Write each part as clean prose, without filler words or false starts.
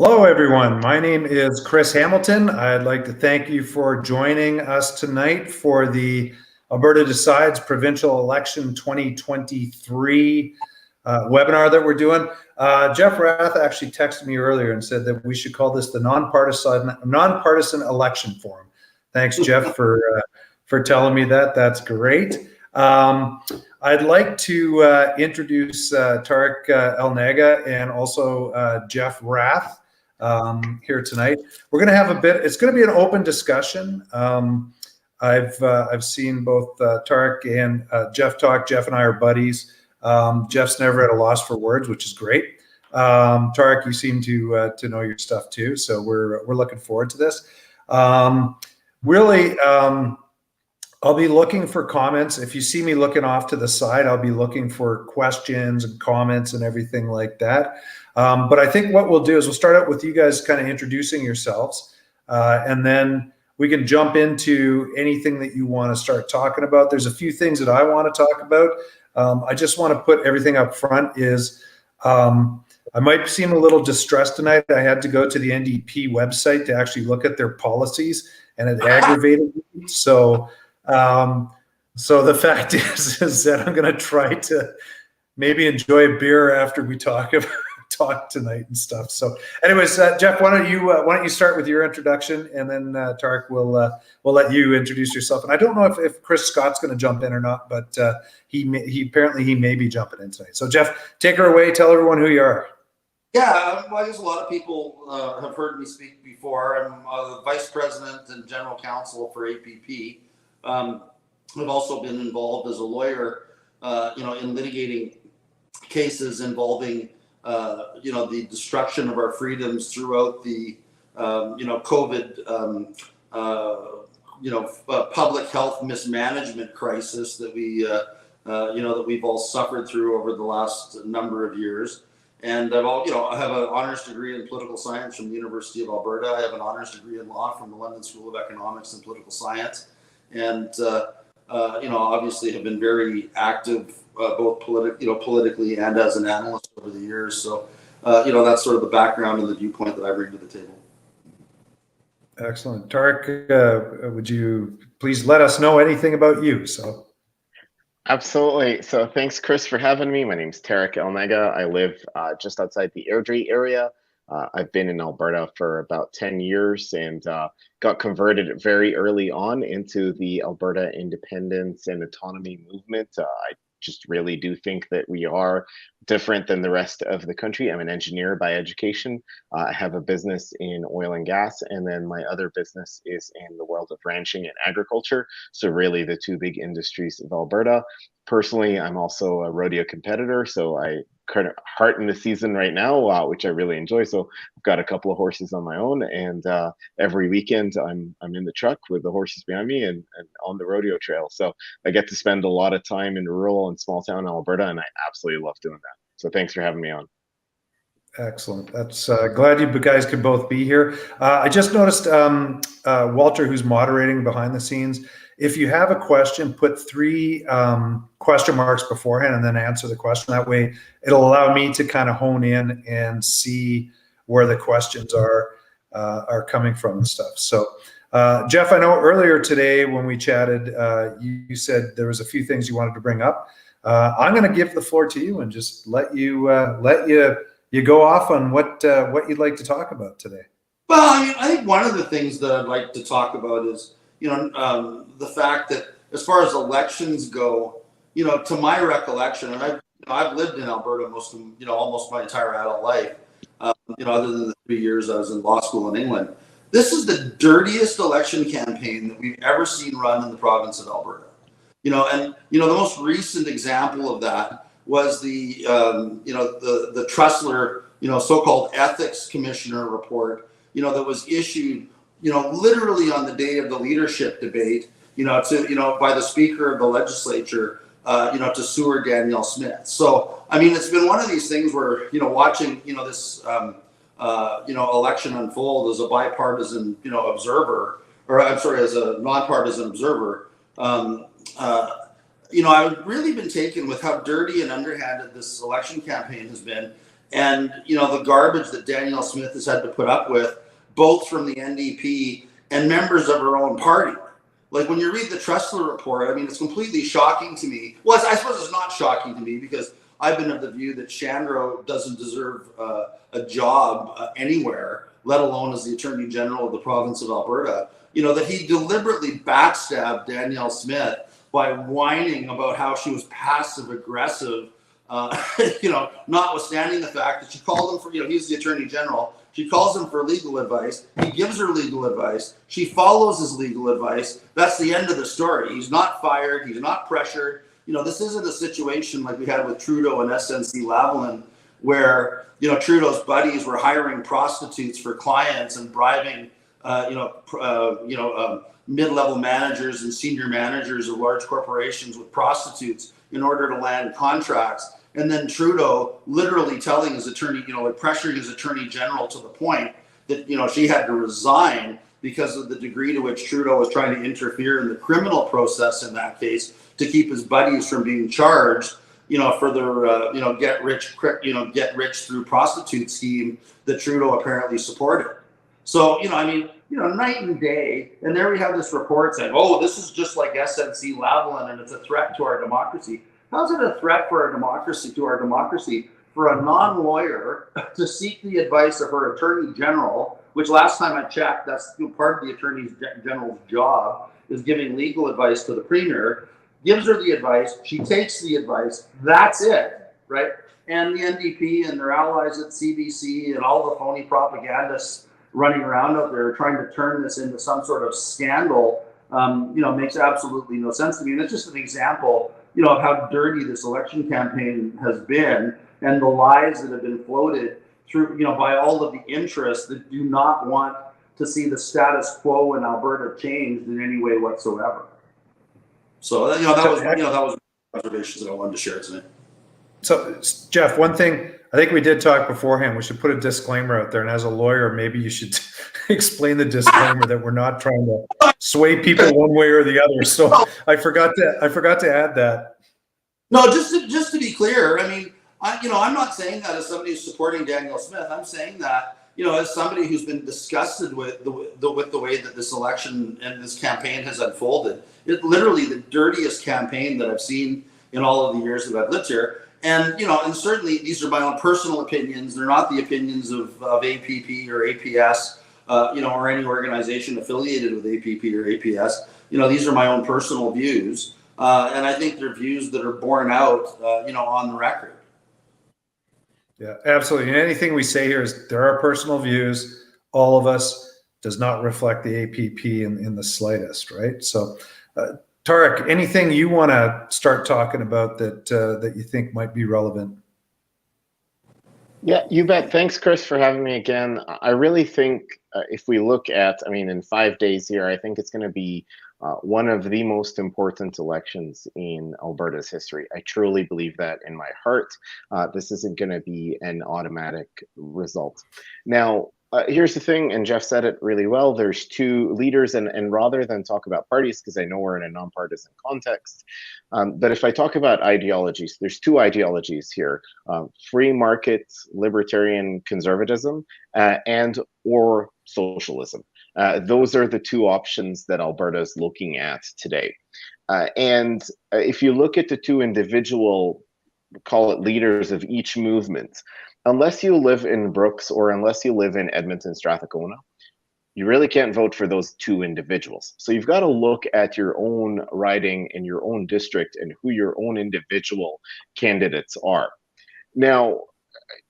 Hello, everyone. My name is Chris Hamilton. I'd like to thank you for joining us tonight for the Alberta Decides Provincial Election 2023 webinar that we're doing. Jeff Rath actually texted me earlier and said that we should call this the nonpartisan election forum. Thanks, Jeff, for telling me that. That's great. I'd like to introduce Tariq Elnaga and also Jeff Rath here tonight. We're going to have it's going to be an open discussion. I've seen both Tariq and Jeff talk. Jeff and I are buddies. Jeff's never at a loss for words, which is great. Tariq, you seem to know your stuff too, so we're looking forward to this. Really, I'll be looking for comments. If you see me looking off to the side, I'll be looking for questions and comments and everything like that. But I think what we'll do is we'll start out with you guys kind of introducing yourselves, and then we can jump into anything that you want to start talking about. There's a few things that I want to talk about. I just want to put everything up front is I might seem a little distressed tonight. I had to go to the NDP website to actually look at their policies, and it aggravated me. So the fact is that I'm going to try to maybe enjoy a beer after we talk tonight and stuff. So anyways, Jeff, why don't you start with your introduction, and then Tariq will let you introduce yourself. And I don't know if Chris Scott's going to jump in or not, but he apparently may be jumping in tonight. So Jeff, take her away. Tell everyone who you are. Yeah, well, I guess a lot of people have heard me speak before. I'm the Vice President and General Counsel for APP. I've also been involved as a lawyer, in litigating cases involving, the destruction of our freedoms throughout the, COVID, public health mismanagement crisis that that we've all suffered through over the last number of years. And I have an honors degree in political science from the University of Alberta. I have an honors degree in law from the London School of Economics and Political Science. And, obviously have been very active, both politically and as an analyst over the years. So, that's sort of the background and the viewpoint that I bring to the table. Excellent. Tariq, would you please let us know anything about you? So. Absolutely. So thanks, Chris, for having me. My name's Tariq Elnaga. I live just outside the Airdrie area. I've been in Alberta for about 10 years and got converted very early on into the Alberta independence and autonomy movement. I just really do think that we are different than the rest of the country. I'm an engineer by education. I have a business in oil and gas, and then my other business is in the world of ranching and agriculture. So really the two big industries of Alberta. Personally, I'm also a rodeo competitor, so I kind of hearten the season right now, which I really enjoy. So I've got a couple of horses on my own, and every weekend I'm in the truck with the horses behind me and on the rodeo trail. So I get to spend a lot of time in rural and small town Alberta, and I absolutely love doing that. So thanks for having me on. Excellent. That's glad you guys could both be here. I just noticed Walter, who's moderating behind the scenes, if you have a question, put 3 question marks beforehand and then answer the question. That way it'll allow me to kind of hone in and see where the questions are coming from and stuff. So Jeff, I know earlier today when we chatted, you said there was a few things you wanted to bring up. I'm going to give the floor to you and just let you go off on what you'd like to talk about today. Well, I think one of the things that I'd like to talk about is, the fact that as far as elections go, to my recollection, and I've lived in Alberta almost my entire adult life, other than the 3 years I was in law school in England. This is the dirtiest election campaign that we've ever seen run in the province of Alberta. The most recent example of that was the Trussler, so-called ethics commissioner report, that was issued, literally on the day of the leadership debate, by the Speaker of the Legislature, to Sewer Danielle Smith. So, it's been one of these things where, watching, this, election unfold as a bipartisan, observer, or I'm sorry, as a nonpartisan observer, I've really been taken with how dirty and underhanded this election campaign has been. and the garbage that Danielle Smith has had to put up with, both from the NDP and members of her own party. Like when you read the Tressler report, I mean, it's completely shocking to me. Well, I suppose it's not shocking to me because I've been of the view that Shandro doesn't deserve a job anywhere, let alone as the Attorney General of the province of Alberta. That he deliberately backstabbed Danielle Smith by whining about how she was passive aggressive, notwithstanding the fact that she called him for, he's the Attorney General. She calls him for legal advice. He gives her legal advice. She follows his legal advice. That's the end of the story. He's not fired. He's not pressured. This isn't a situation like we had with Trudeau and SNC-Lavalin, where, Trudeau's buddies were hiring prostitutes for clients and bribing, mid-level managers and senior managers of large corporations with prostitutes in order to land contracts. And then Trudeau literally telling his attorney, pressuring his attorney general to the point that, she had to resign because of the degree to which Trudeau was trying to interfere in the criminal process in that case to keep his buddies from being charged, for their, get rich through prostitute scheme that Trudeau apparently supported. So, night and day. And there we have this report saying, oh, this is just like SNC-Lavalin and it's a threat to our democracy. How's it a threat to our democracy, for a non-lawyer to seek the advice of her attorney general, which last time I checked, that's part of the attorney general's job, is giving legal advice to the premier, gives her the advice, she takes the advice, that's it, right? And the NDP and their allies at CBC and all the phony propagandists running around out there trying to turn this into some sort of scandal, makes absolutely no sense to me. And it's just an example of how dirty this election campaign has been and the lies that have been floated through, by all of the interests that do not want to see the status quo in Alberta changed in any way whatsoever. So, that was observations that I wanted to share tonight. So, Jeff, one thing, I think we did talk beforehand, we should put a disclaimer out there. And as a lawyer, maybe you should explain the disclaimer that we're not trying to sway people one way or the other. So I forgot to add that. No, just to be clear, I mean, I'm not saying that as somebody who's supporting Danielle Smith. I'm saying that, as somebody who's been disgusted with the way that this election and this campaign has unfolded. It's literally the dirtiest campaign that I've seen in all of the years that I've lived here. And, and certainly these are my own personal opinions. They're not the opinions of APP or APS, or any organization affiliated with APP or APS. These are my own personal views. And I think they're views that are borne out, on the record. Yeah, absolutely. And anything we say here is there are personal views. All of us does not reflect the APP in the slightest, right? So, Tariq, anything you want to start talking about that you think might be relevant? Yeah, you bet. Thanks, Chris, for having me again. I really think if we look at, in 5 days here, I think it's going to be one of the most important elections in Alberta's history. I truly believe that in my heart. This isn't going to be an automatic result. Now, here's the thing, and Jeff said it really well, there's two leaders, and rather than talk about parties, because I know we're in a nonpartisan context, but if I talk about ideologies, there's two ideologies here, free market, libertarian conservatism, and or socialism. Those are the two options that Alberta is looking at today. And if you look at the two individual, call it leaders of each movement, unless you live in Brooks or unless you live in Edmonton, Strathcona, you really can't vote for those two individuals. So you've got to look at your own riding and your own district and who your own individual candidates are. Now,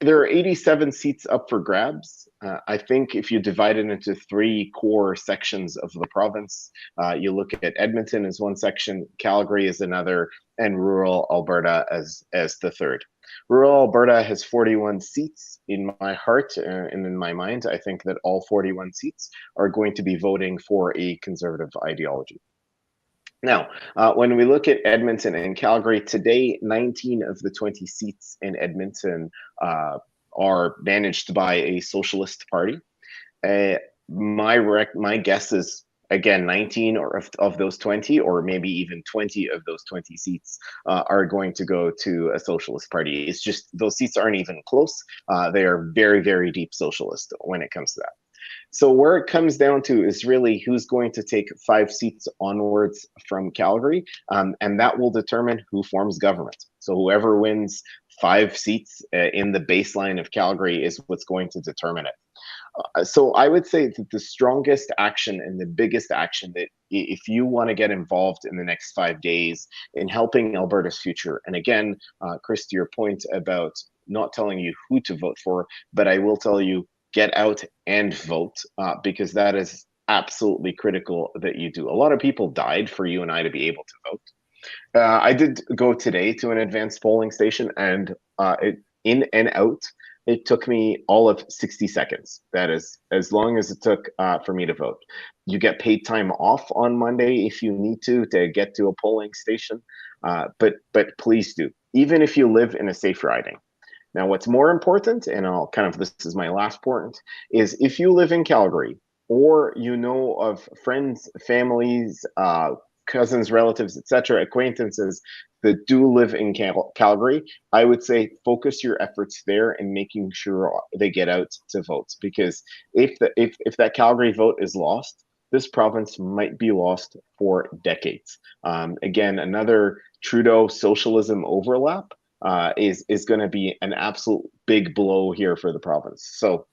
there are 87 seats up for grabs. I think if you divide it into three core sections of the province, you look at Edmonton as one section, Calgary is another, and rural Alberta as the third. Rural Alberta has 41 seats. In my heart and in my mind, I think that all 41 seats are going to be voting for a conservative ideology. Now, when we look at Edmonton and Calgary today, 19 of the 20 seats in Edmonton are managed by a socialist party. My guess is again, 19 of those 20, or maybe even 20 of those 20 seats are going to go to a socialist party. It's just those seats aren't even close. They are very, very deep socialist when it comes to that. So where it comes down to is really who's going to take 5 seats onwards from Calgary, and that will determine who forms government. So whoever wins 5 seats in the baseline of Calgary is what's going to determine it. So I would say that the strongest action and the biggest action that if you want to get involved in the next 5 days in helping Alberta's future, and again, Chris, to your point about not telling you who to vote for, but I will tell you, get out and vote, because that is absolutely critical that you do. A lot of people died for you and I to be able to vote. I did go today to an advanced polling station, and in and out, it took me all of 60 seconds. That is as long as it took for me to vote. You get paid time off on Monday if you need to get to a polling station, but please do, even if you live in a safe riding. Now, what's more important, and this is my last point, is if you live in Calgary or you know of friends, families, cousins, relatives, etc., acquaintances that do live in Calgary, I would say focus your efforts there and making sure they get out to vote. Because if that Calgary vote is lost, this province might be lost for decades. Again, another Trudeau socialism overlap is going to be an absolute big blow here for the province. So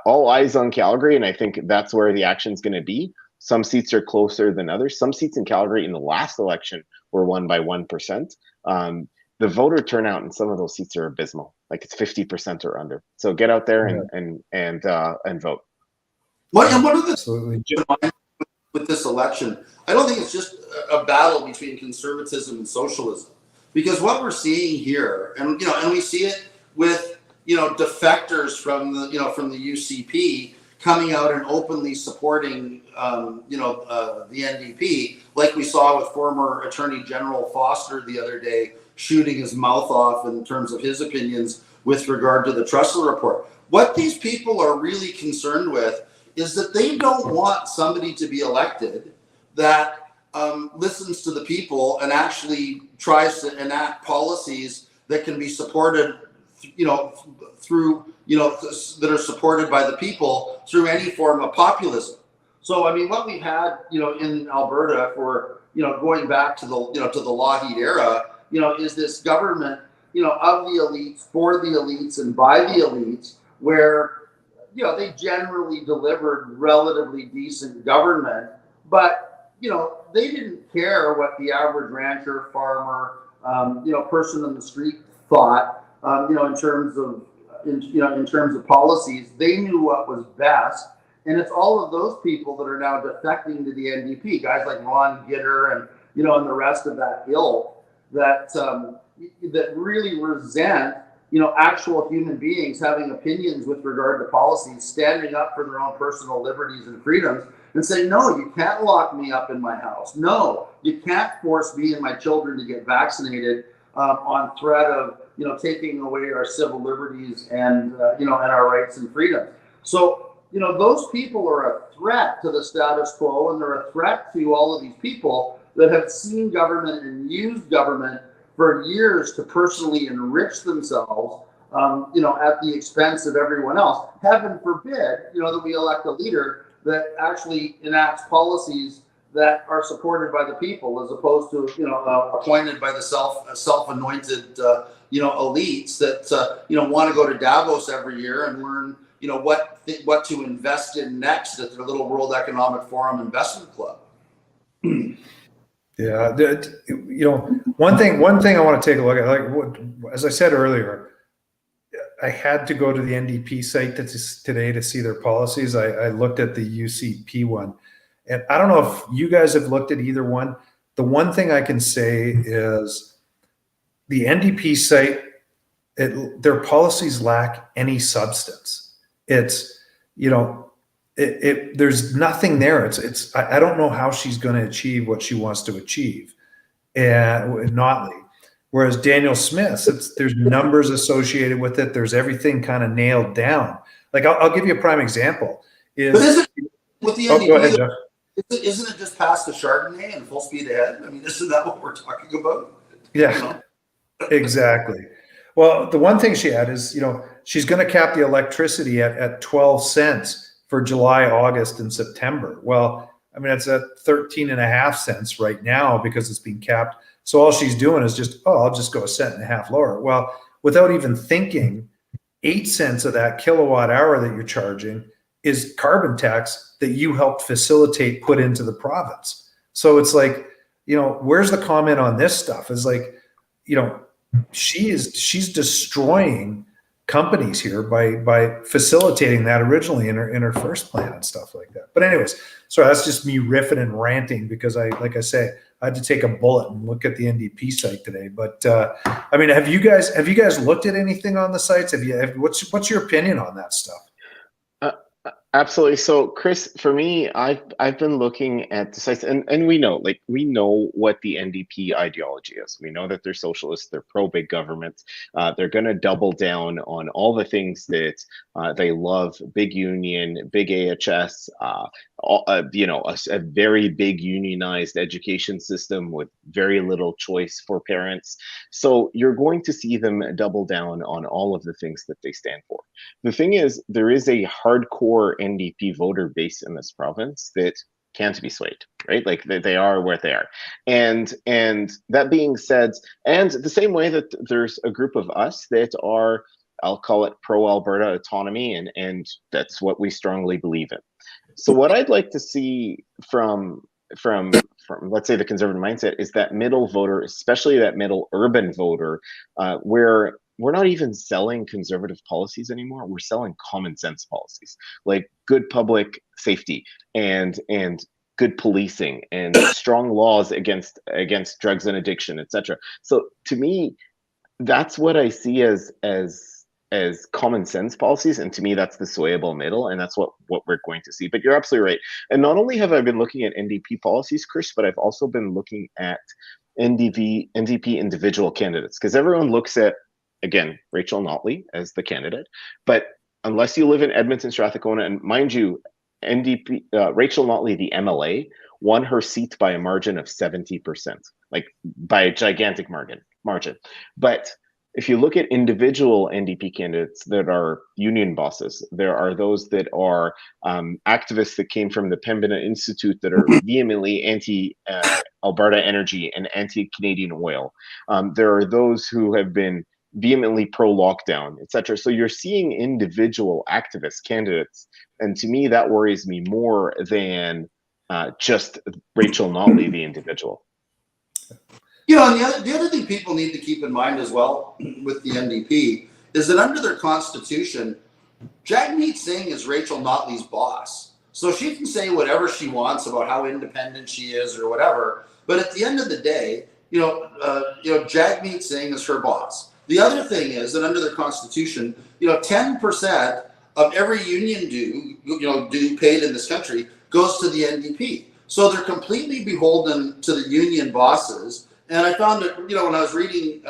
all eyes on Calgary, and I think that's where the action is going to be. Some seats are closer than others. Some seats in Calgary in the last election were won by 1%. The voter turnout in some of those seats are abysmal, like it's 50% or under. So get out there and vote. One of the Absolutely. with this election, I don't think it's just a battle between conservatism and socialism, because what we're seeing here, and we see it with defectors from the UCP coming out and openly supporting the NDP, like we saw with former Attorney General Foster the other day shooting his mouth off in terms of his opinions with regard to the Trussell report. What these people are really concerned with is that they don't want somebody to be elected that listens to the people and actually tries to enact policies that can be supported, through, that are supported by the people through any form of populism. So, I mean, what we've had, in Alberta for, going back to the, to the Lougheed era, is this government, of the elites, for the elites, and by the elites, where, they generally delivered relatively decent government, but, they didn't care what the average rancher, farmer, person in the street thought, in terms of policies. They knew what was best. And it's all of those people that are now defecting to the NDP, guys like Ron Gitter and, and the rest of that ilk that really resent, actual human beings having opinions with regard to policies, standing up for their own personal liberties and freedoms, and say, no, you can't lock me up in my house. No, you can't force me and my children to get vaccinated on threat of, taking away our civil liberties and, and our rights and freedoms. So, those people are a threat to the status quo, and they're a threat to all of these people that have seen government and used government for years to personally enrich themselves, at the expense of everyone else. Heaven forbid, that we elect a leader that actually enacts policies that are supported by the people, as opposed to, appointed by the self-anointed, elites that, want to go to Davos every year and learn, what to invest in next at their little World Economic Forum investment club. Yeah, one thing I want to take a look at, like as I said earlier, I had to go to the NDP site today to see their policies. I looked at the UCP one, and I don't know if you guys have looked at either one. The one thing I can say is the NDP site, their policies lack any substance. It's, there's nothing there. I don't know how she's going to achieve what she wants to achieve, and Notley. Whereas Daniel Smith, there's numbers associated with it. There's everything kind of nailed down. Like I'll give you a prime example. But is it with the NDP? Go ahead, Jeff. Isn't it just past the Chardonnay and full speed ahead? I mean, isn't that what we're talking about? Yeah, You know? exactly. Well, the one thing she had is, she's going to cap the electricity at 12 cents for July, August, and September. Well, I mean, it's at 13 and a half cents right now because it's being capped. So all she's doing is just, oh, I'll just go a cent and a half lower. Well, without even thinking, 8 cents of that kilowatt hour that you're charging is carbon tax that you helped facilitate put into the province. So it's like, where's the comment on this stuff? Is like, she's destroying companies here by facilitating that originally in her first plan and stuff like that. But anyways, so that's just me riffing and ranting because like I say, I had to take a bullet and look at the NDP site today. But I mean, have you guys looked at anything on the sites? What's your opinion on that stuff? Absolutely. So, Chris, for me, I've been looking at the sites, and we know what the NDP ideology is. We know that they're socialists, they're pro big government. They're going to double down on all the things that they love: big union, big AHS, a very big unionized education system with very little choice for parents. So you're going to see them double down on all of the things that they stand for. The thing is, there is a hardcore NDP voter base in this province that can't be swayed, right? Like they are where they are. And that being said, and the same way that there's a group of us that are, I'll call it pro-Alberta autonomy, and that's what we strongly believe in. So what I'd like to see from let's say the conservative mindset is that middle voter, especially that middle urban voter, where we're not even selling conservative policies anymore. We're selling common sense policies, like good public safety and good policing and strong laws against drugs and addiction, etc. So to me, that's what I see as common sense policies, and to me that's the swayable middle, and that's what we're going to see. But you're absolutely right. And not only have I been looking at NDP policies, Chris, but I've also been looking at NDP individual candidates, because everyone looks at, again, Rachel Notley as the candidate, but unless you live in Edmonton, Strathcona, and mind you, NDP Rachel Notley, the MLA, won her seat by a margin of 70%, like by a gigantic margin. But if you look at individual NDP candidates that are union bosses, there are those that are activists that came from the Pembina Institute that are vehemently anti-Alberta energy and anti-Canadian oil. There are those who have been vehemently pro-lockdown, etc. So you're seeing individual activist candidates, and to me that worries me more than just Rachel Notley, the individual. And the other thing people need to keep in mind as well with the NDP is that under their constitution, Jagmeet Singh is Rachel Notley's boss. So she can say whatever she wants about how independent she is or whatever, but at the end of the day, Jagmeet Singh is her boss. The other thing is that under their constitution, 10% of every union due paid in this country goes to the NDP. So they're completely beholden to the union bosses. And I found that, when I was reading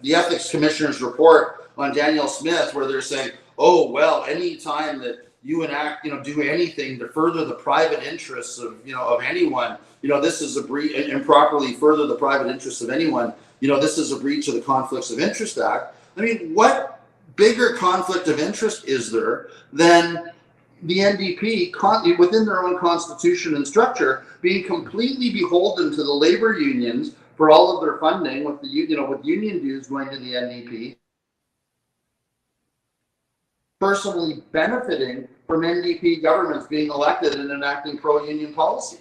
the ethics commissioner's report on Danielle Smith, where they're saying, oh, well, any time that you enact, do anything to further the private interests of anyone, this is a breach, improperly further the private interests of anyone, this is a breach of the Conflicts of Interest Act. I mean, what bigger conflict of interest is there than the NDP, within their own constitution and structure, being completely beholden to the labor unions for all of their funding, with with union dues going to the NDP, personally benefiting from NDP governments being elected and enacting pro-union policies.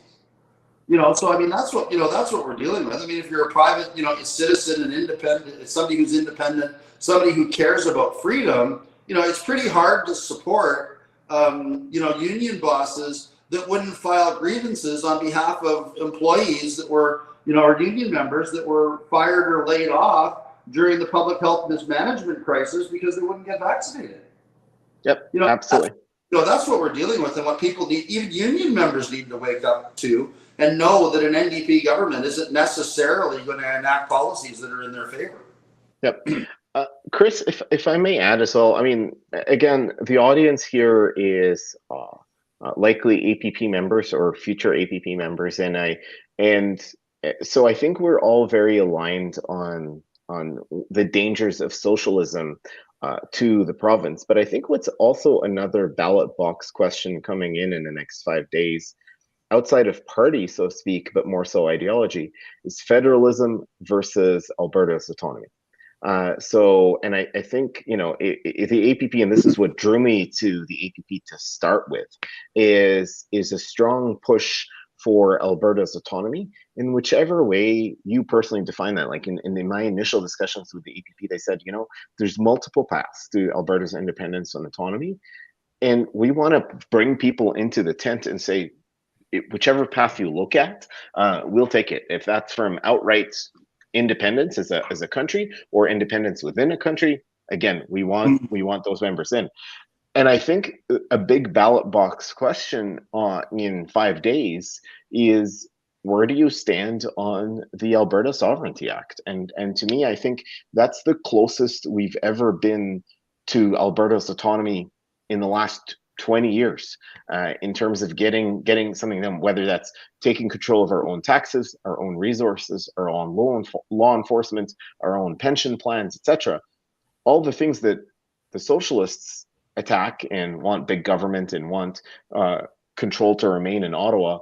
So I mean that's what we're dealing with. I mean, if you're a private, citizen and independent, somebody who's independent, somebody who cares about freedom, it's pretty hard to support union bosses that wouldn't file grievances on behalf of employees that were, or union members that were fired or laid off during the public health mismanagement crisis because they wouldn't get vaccinated. Yep, absolutely. That's what we're dealing with, and what people need, even union members need to wake up to and know that an NDP government isn't necessarily going to enact policies that are in their favor. Yep. Chris, if I may add as well, I mean, again, the audience here is likely APP members or future APP members, and so I think we're all very aligned on the dangers of socialism to the province. But I think what's also another ballot box question coming in the next 5 days, outside of party, so to speak, but more so ideology, is federalism versus Alberta's autonomy. And I think, you know, the APP, and this is what drew me to the APP to start with, is a strong push for Alberta's autonomy in whichever way you personally define that. Like in my initial discussions with the APP, they said, you know, there's multiple paths to Alberta's independence and autonomy. And we want to bring people into the tent and say, whichever path you look at, we'll take it. If that's from outright independence as a country or independence within a country, again, we want those members in. And I think a big ballot box question in 5 days is, where do you stand on the Alberta Sovereignty Act? And to me, I think that's the closest we've ever been to Alberta's autonomy in the last 20 years, in terms of getting something done, whether that's taking control of our own taxes, our own resources, our own law enforcement, our own pension plans, etc. All the things that the socialists attack and want big government and want control to remain in Ottawa.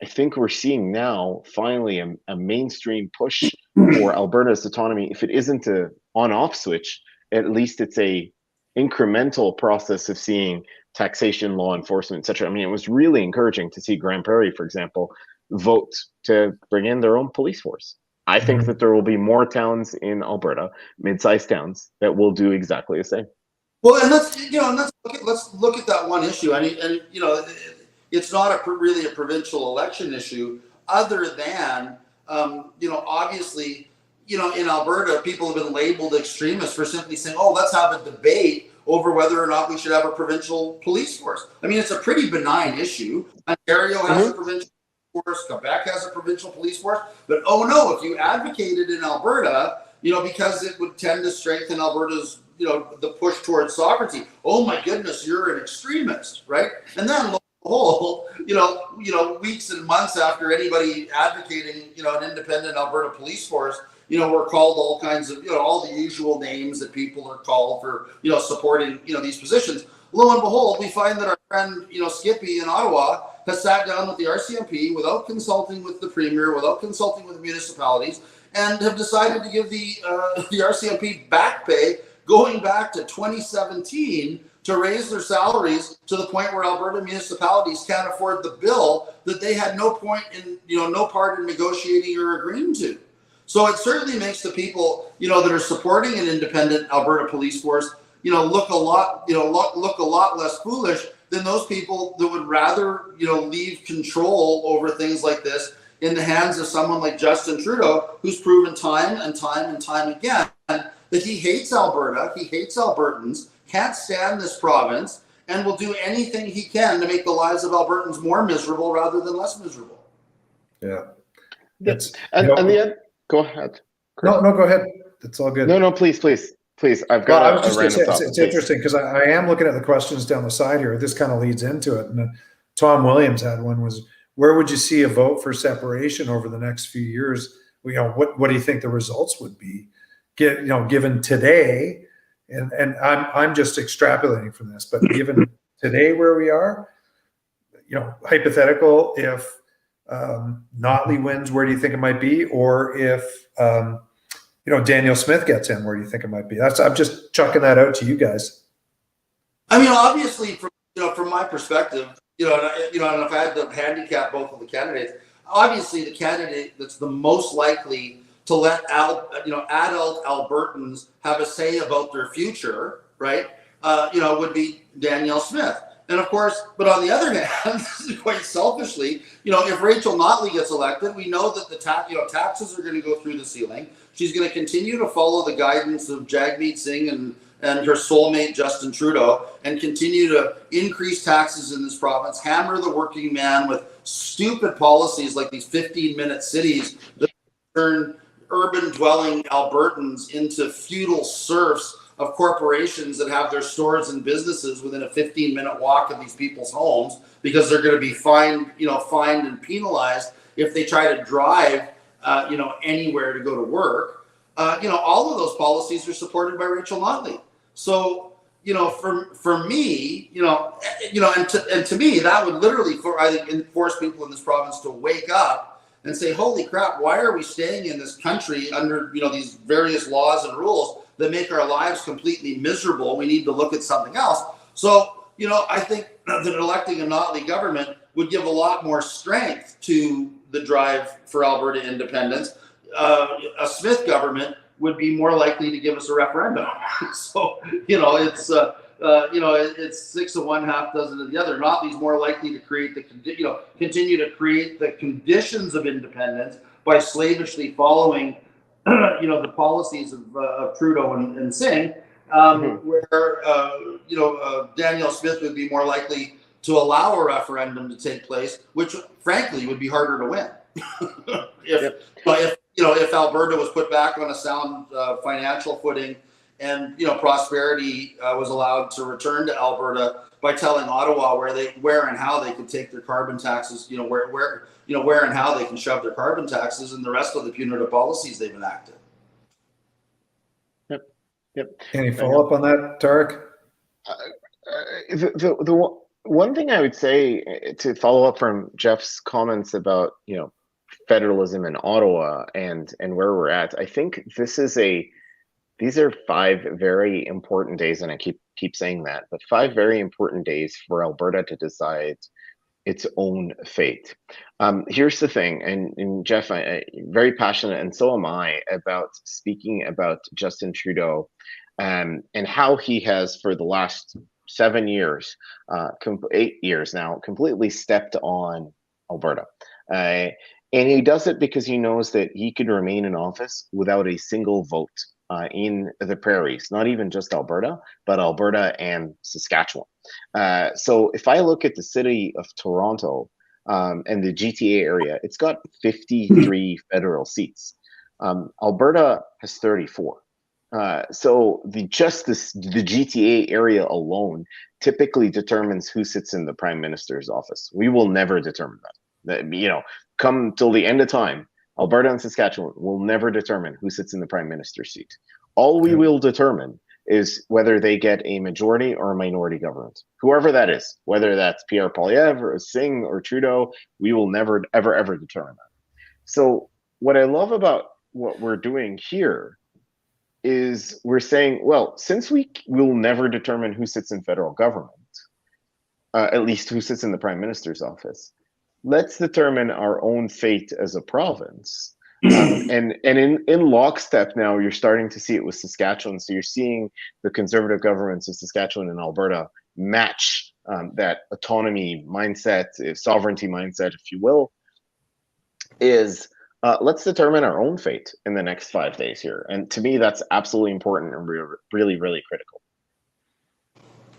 I think we're seeing now finally a mainstream push for Alberta's autonomy. If it isn't a on-off switch, at least it's a incremental process of seeing taxation, law enforcement, etc. I mean, it was really encouraging to see Grand Prairie, for example, vote to bring in their own police force. I think that there will be more towns in Alberta, mid-sized towns, that will do exactly the same. Well, and let's look at that one issue. I mean, and you know, it's not really a provincial election issue, other than you know, obviously, you know, in Alberta, people have been labeled extremists for simply saying, "Oh, let's have a debate over whether or not we should have a provincial police force." I mean, it's a pretty benign issue. Ontario has a provincial force, Quebec has a provincial police force, but oh no, if you advocated in Alberta, you know, because it would tend to strengthen Alberta's, you know, the push towards sovereignty. Oh my goodness, you're an extremist, right? And then lo and behold, you know, weeks and months after anybody advocating, you know, an independent Alberta police force, you know, we're called all kinds of, you know, all the usual names that people are called for, you know, supporting, you know, these positions. Lo and behold, we find that our friend, you know, Skippy in Ottawa has sat down with the RCMP without consulting with the Premier, without consulting with the municipalities, and have decided to give the RCMP back pay going back to 2017 to raise their salaries to the point where Alberta municipalities can't afford the bill that they had no point in, you know, no part in negotiating or agreeing to. So it certainly makes the people, you know, that are supporting an independent Alberta police force, you know, look a lot less foolish than those people that would rather, you know, leave control over things like this in the hands of someone like Justin Trudeau, who's proven time and time again that he hates Alberta, he hates Albertans, can't stand this province, and will do anything he can to make the lives of Albertans more miserable rather than less miserable. Yeah. Go ahead. No, go ahead. It's all good. No, please. I've got I was just going to say, it's interesting because I am looking at the questions down the side here. This kind of leads into it. And Tom Williams had one, was, where would you see a vote for separation over the next few years? You know, what do you think the results would be? You know, given today, and I'm just extrapolating from this, but given today where we are, you know, hypothetical, if Notley wins, where do you think it might be? Or if you know, Daniel Smith gets in, where do you think it might be? I'm just chucking that out to you guys. I mean, obviously, from my perspective, you know, and if I had to handicap both of the candidates, obviously the candidate that's the most likely to let adult Albertans have a say about their future, right? You know, would be Danielle Smith. And of course, but on the other hand, this is quite selfishly, you know, if Rachel Notley gets elected, we know that the taxes are going to go through the ceiling. She's going to continue to follow the guidance of Jagmeet Singh and her soulmate Justin Trudeau, and continue to increase taxes in this province, hammer the working man with stupid policies like these 15-minute cities that turn urban dwelling Albertans into feudal serfs of corporations that have their stores and businesses within a 15-minute walk of these people's homes. because they're going to be fined and penalized if they try to drive, anywhere to go to work. All of those policies are supported by Rachel Notley. So, for me, and to me, that would literally, I think, force people in this province to wake up and say, holy crap, why are we staying in this country under, these various laws and rules that make our lives completely miserable? We need to look at something else. So, I think that electing a Notley government would give a lot more strength to the drive for Alberta independence. A Smith government would be more likely to give us a referendum. So, it's 6 of one, half dozen of the other. Notley's more likely to create continue to create the conditions of independence by slavishly following, the policies of Trudeau and Singh, where, Danielle Smith would be more likely to allow a referendum to take place, which frankly would be harder to win. If Alberta was put back on a sound financial footing, and prosperity was allowed to return to Alberta by telling Ottawa where and how they could take their carbon taxes, where and how they can shove their carbon taxes and the rest of the punitive policies they've enacted. Yep. Any follow up on that, Tariq? The one thing I would say to follow up from Jeff's comments about federalism in Ottawa and where we're at, I think these are 5 very important days, and I keep saying that, but 5 very important days for Alberta to decide its own fate. Here's the thing, and Jeff, I very passionate, and so am I, about speaking about Justin Trudeau and how he has, for the last 7 years, 8 years now, completely stepped on Alberta. And he does it because he knows that he could remain in office without a single vote in the prairies, not even just Alberta, but Alberta and Saskatchewan. So if I look at the city of Toronto and the GTA area, it's got 53 federal seats. Alberta has 34. So the GTA area alone typically determines who sits in the Prime Minister's office. We will never determine that. Come till the end of time, Alberta and Saskatchewan will never determine who sits in the Prime Minister's seat. All we will determine is whether they get a majority or a minority government, whoever that is, whether that's Pierre Poilievre or Singh or Trudeau. We will never, ever determine that. So what I love about what we're doing here is we're saying, well, since we will never determine who sits in federal government, at least who sits in the Prime Minister's office, let's determine our own fate as a province. And in lockstep now, you're starting to see it with Saskatchewan. So you're seeing the Conservative governments of Saskatchewan and Alberta match that autonomy mindset, sovereignty mindset, if you will, is let's determine our own fate in the next 5 days here. And to me, that's absolutely important and really, really critical.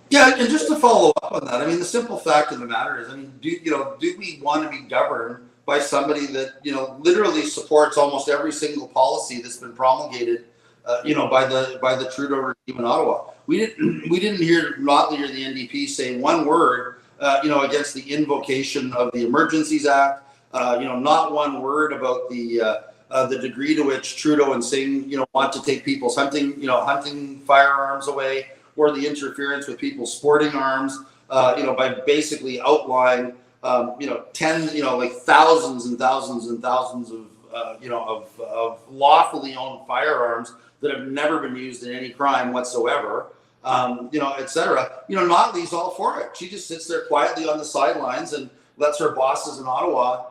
Yeah, and just to follow up on that, I mean, the simple fact of the matter is, I mean, do we want to be governed by somebody that literally supports almost every single policy that's been promulgated, by the Trudeau regime in Ottawa? We didn't hear Notley or the NDP say one word, against the invocation of the Emergencies Act. Not one word about the degree to which Trudeau and Singh, want to take people's hunting firearms away, or the interference with people's sporting arms, by basically outlawing, thousands and thousands and thousands of lawfully owned firearms that have never been used in any crime whatsoever, et cetera. Notley's all for it. She just sits there quietly on the sidelines and lets her bosses in Ottawa,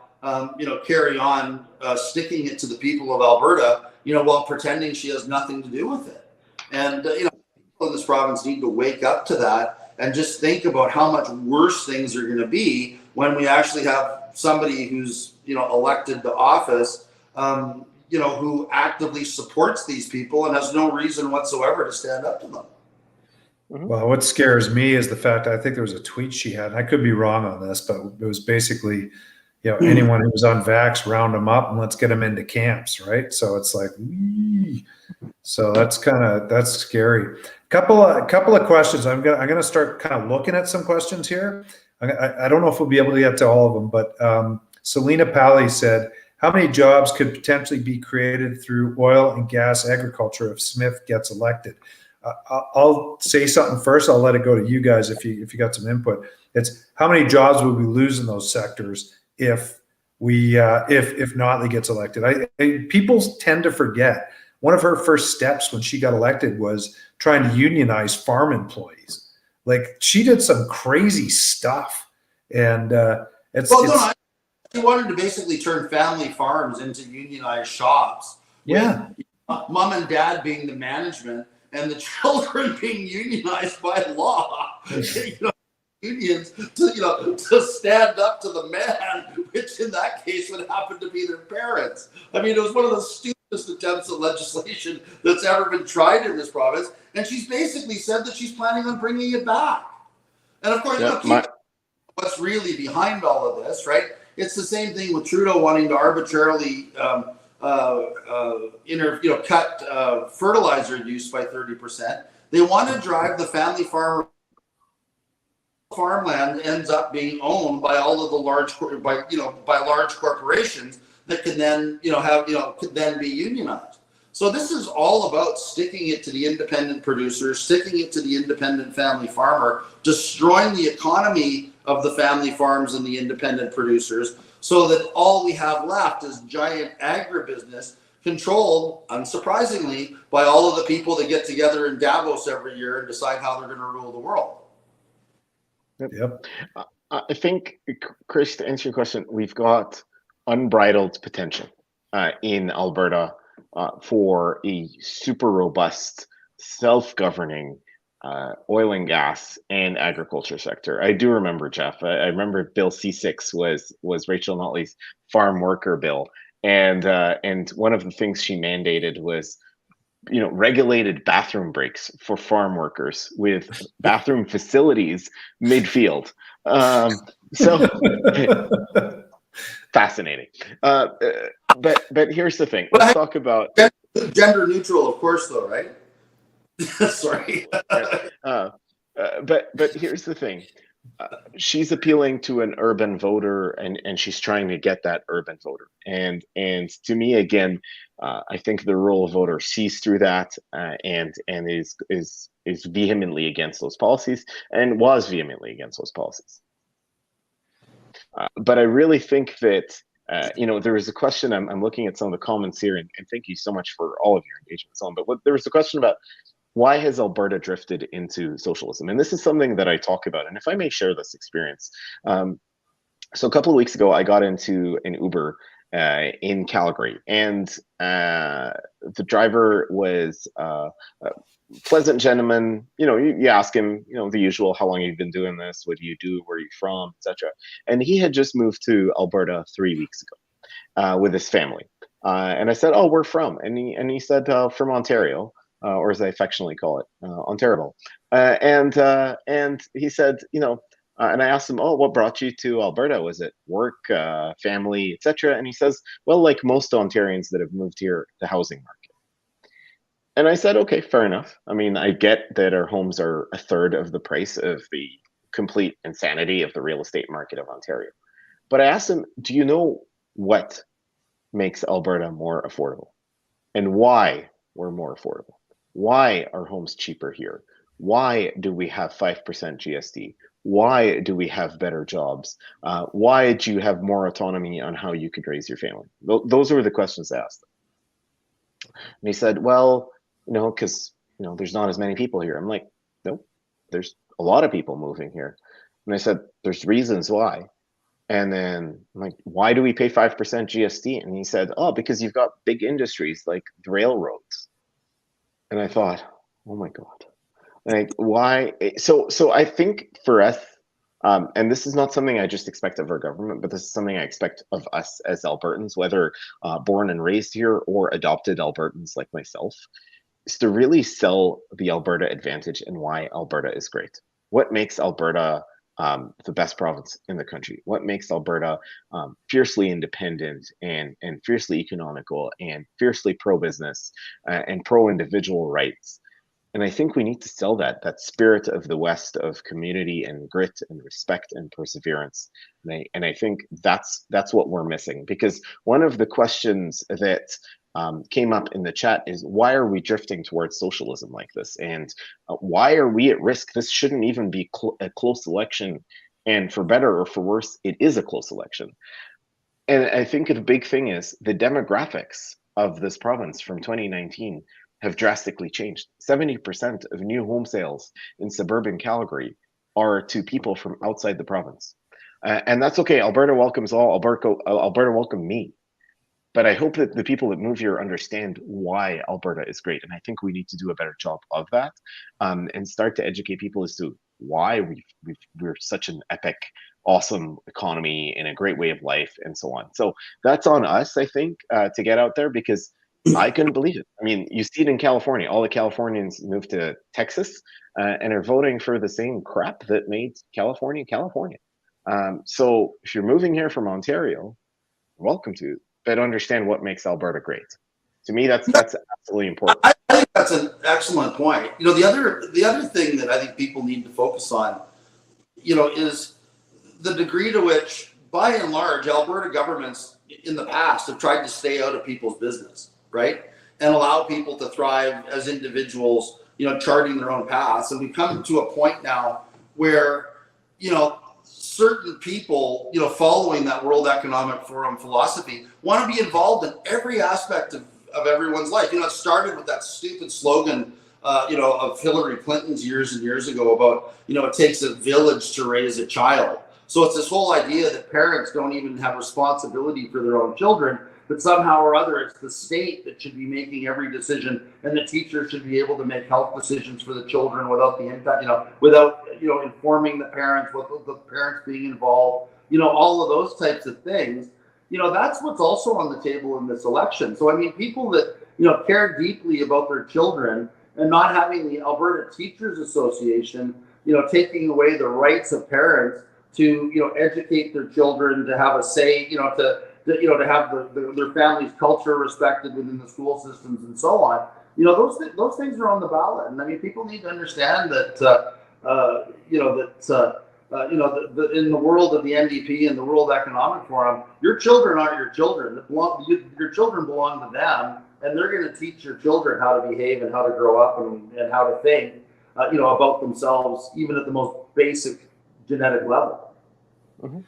carry on sticking it to the people of Alberta, while pretending she has nothing to do with it. And, in this province need to wake up to that and just think about how much worse things are going to be when we actually have somebody who's elected to office, who actively supports these people and has no reason whatsoever to stand up to them. Well, what scares me is the fact, I think there was a tweet she had, and I could be wrong on this, but it was basically, anyone who was on vax, round them up and let's get them into camps, right? So it's like, so that's scary. Couple of questions. I'm gonna start kind of looking at some questions here. I don't know if we'll be able to get to all of them, but Selena Pally said, how many jobs could potentially be created through oil and gas agriculture if Smith gets elected? I'll say something first. I'll let it go to you guys if you got some input. It's how many jobs would we lose in those sectors if Notley gets elected? People tend to forget one of her first steps when she got elected was trying to unionize farm employees. Like she did some crazy stuff, and she wanted to basically turn family farms into unionized shops. Yeah, with mom and dad being the management and the children being unionized by law. Unions to stand up to the man, which in that case would happen to be their parents. I mean, it was one of the stupidest attempts at legislation that's ever been tried in this province. And she's basically said that she's planning on bringing it back. And of course, what's really behind all of this, right? It's the same thing with Trudeau wanting to arbitrarily cut fertilizer use by 30%. They want to drive the family farmland ends up being owned by all of the large corporations that can then could then be unionized. So this is all about sticking it to the independent producer, sticking it to the independent family farmer, destroying the economy of the family farms and the independent producers, so that all we have left is giant agribusiness controlled, unsurprisingly, by all of the people that get together in Davos every year and decide how they're going to rule the world. Yep. I think, Chris, to answer your question, we've got unbridled potential in Alberta for a super robust, self-governing oil and gas and agriculture sector. I do remember, Jeff. I remember Bill C6 was Rachel Notley's farm worker bill, and one of the things she mandated was regulated bathroom breaks for farm workers with bathroom facilities midfield. So fascinating. But here's the thing. Let's talk about gender neutral, of course, though, right? Sorry. But here's the thing. She's appealing to an urban voter, and she's trying to get that urban voter. And to me, again, I think the rural voter sees through that and is vehemently against those policies, and was vehemently against those policies. But I really think that there was a question. I'm looking at some of the comments here, and thank you so much for all of your engagement on. But there was a question about, why has Alberta drifted into socialism? And this is something that I talk about. And if I may share this experience. So a couple of weeks ago, I got into an Uber in Calgary. And the driver was a pleasant gentleman. You ask him, the usual, how long have you been doing this? What do you do? Where are you from? Etc. And he had just moved to Alberta 3 weeks ago with his family. And I said, oh, where from? And he said, from Ontario. Or as I affectionately call it, Ontario. And he said, and I asked him, oh, what brought you to Alberta? Was it work, family, etc.? And he says, well, like most Ontarians that have moved here, the housing market. And I said, okay, fair enough. I mean, I get that our homes are a third of the price of the complete insanity of the real estate market of Ontario. But I asked him, do you know what makes Alberta more affordable? And why we're more affordable? Why are homes cheaper here? Why do we have 5% GST? Why do we have better jobs? Why do you have more autonomy on how you could raise your family? Those were the questions I asked him. And he said, well, because there's not as many people here. I'm like, no, there's a lot of people moving here. And I said, there's reasons why. And then I'm like, why do we pay 5% GST? And he said, oh, because you've got big industries like the railroads. And I thought, oh my God, like why? So I think for us, and this is not something I just expect of our government, but this is something I expect of us as Albertans, whether born and raised here or adopted Albertans like myself, is to really sell the Alberta advantage and why Alberta is great. What makes Alberta the best province in the country? What makes Alberta fiercely independent and fiercely economical and fiercely pro-business and pro-individual rights? And I think we need to sell that spirit of the West of community and grit and respect and perseverance. And I think that's what we're missing, because one of the questions that came up in the chat is, why are we drifting towards socialism like this? And why are we at risk? This shouldn't even be a close election. And for better or for worse, it is a close election. And I think the big thing is the demographics of this province from 2019 have drastically changed. 70% of new home sales in suburban Calgary are to people from outside the province. And that's okay. Alberta welcomes all. Alberta welcomed me. But I hope that the people that move here understand why Alberta is great. And I think we need to do a better job of that, and start to educate people as to why we're such an epic, awesome economy and a great way of life and so on. So that's on us, I think, to get out there, because I couldn't believe it. I mean, you see it in California. All the Californians moved to Texas and are voting for the same crap that made California, California. So if you're moving here from Ontario, welcome to, but understand what makes Alberta great. To me, that's absolutely important. I think that's an excellent point. You know, the other thing that I think people need to focus on, you know, is the degree to which, by and large, Alberta governments in the past have tried to stay out of people's business, right? And allow people to thrive as individuals, you know, charting their own paths. And we've come to a point now where, you know, certain people, you know, following that World Economic Forum philosophy, want to be involved in every aspect of everyone's life. You know, it started with that stupid slogan, you know, of Hillary Clinton's years and years ago about, you know, it takes a village to raise a child. So it's this whole idea that parents don't even have responsibility for their own children, but somehow or other it's the state that should be making every decision, and the teacher should be able to make health decisions for the children without the impact, you know, without, you know, informing the parents, with the parents being involved, you know, all of those types of things. You know, that's what's also on the table in this election. So I mean, people that, you know, care deeply about their children, and not having the Alberta Teachers Association, you know, taking away the rights of parents to, you know, educate their children, to have a say, you know, to have their family's culture respected within the school systems and so on. You know, those things are on the ballot, and I mean, people need to understand that in the world of the NDP and the World Economic Forum, your children aren't your children. Your children belong to them, and they're going to teach your children how to behave and how to grow up and how to think, you know, about themselves, even at the most basic genetic level. Mm-hmm.